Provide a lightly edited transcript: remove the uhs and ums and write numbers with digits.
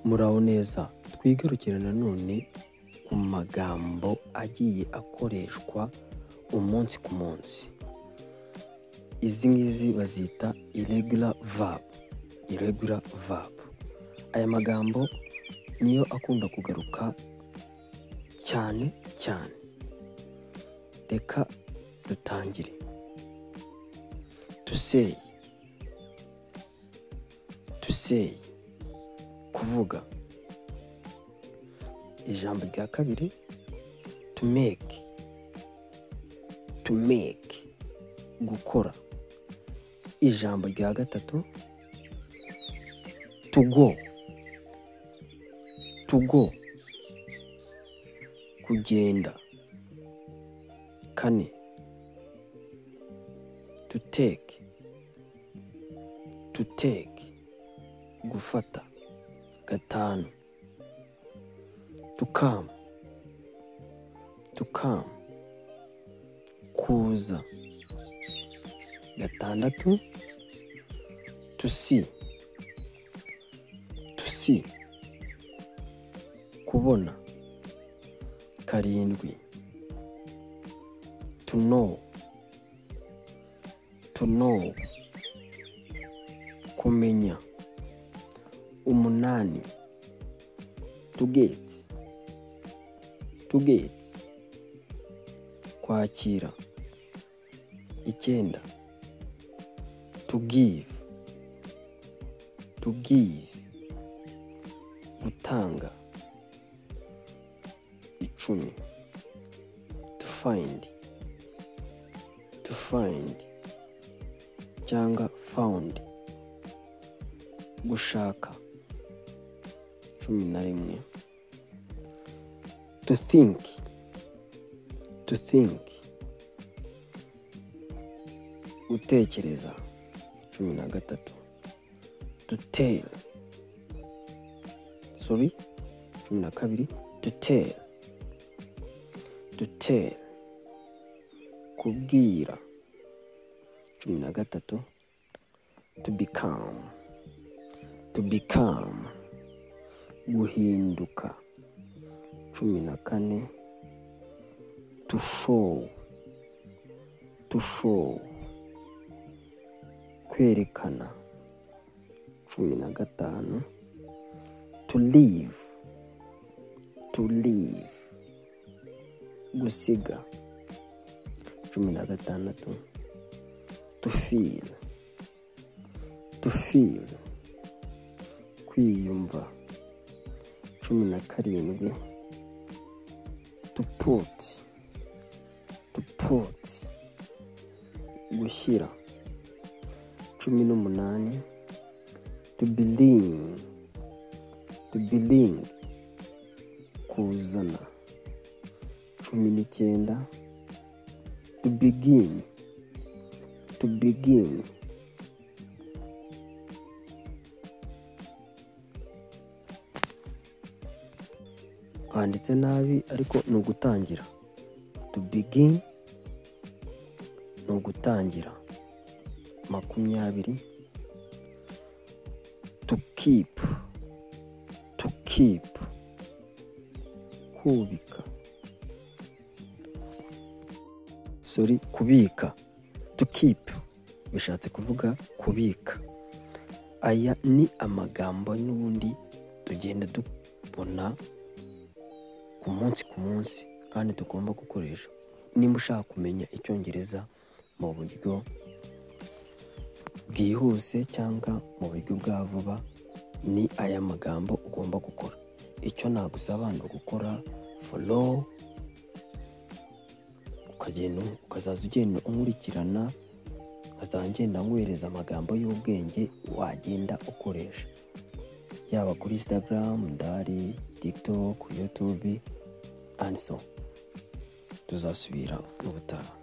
Muraho neza, twigarukira nanone ku magambo agiye akoreshwa umunsi ku munsi. Izi ngizi bazita irregular verb. Aya magambo niyo akunda kugaruka cyane. Reka dutangire. To say, kuvuga. Ijambo rya kabiri, to make, gukora. Ijambo rya gatatu, to go, kugenda. Kane, to take, gufata. Gatanu, to come, kuza. Gatandatu, to see, kubona. Karindwi, to know, kumenya. Umunani, to get, kwakira. Icyenda, to give, gutanga. Icumi, to find cyangwa found, gushaka. 11, to think, gutekereza. 13, to tell, 12, to tell, kubwira. 13, to become, guhinduka. 14, to show, kwerekana. 15, to leave, gusiga. 16, to feel, kwiyumva. 17, to put, gushyira. 18, to bring, kuzana. 19, to begin, handitse nabi ariko ni ugutangira. To begin ni ugutangira. 20, to keep, kubika. Kubika. To keep bishatse kuvuga kubika. Aya ni amagambo n'ubundi tugenda dubona umunsi ku munsi kandi tugomba gukoresha. Nimba ushaka kumenya icyongereza mu buryo bwihuse cyangwa mu buryo bwa vuba, ni aya magambo ugomba gukora. Icyo nagusaba ni gukora follow, ukazaza ugenda unkurikirana, nkazagenda nguhereza amagambo y'ubwenge wagenda ukoresha. Yaba kuri Instagram, ndari, TikTok, YouTube and so. Tuzasubira ubutaha.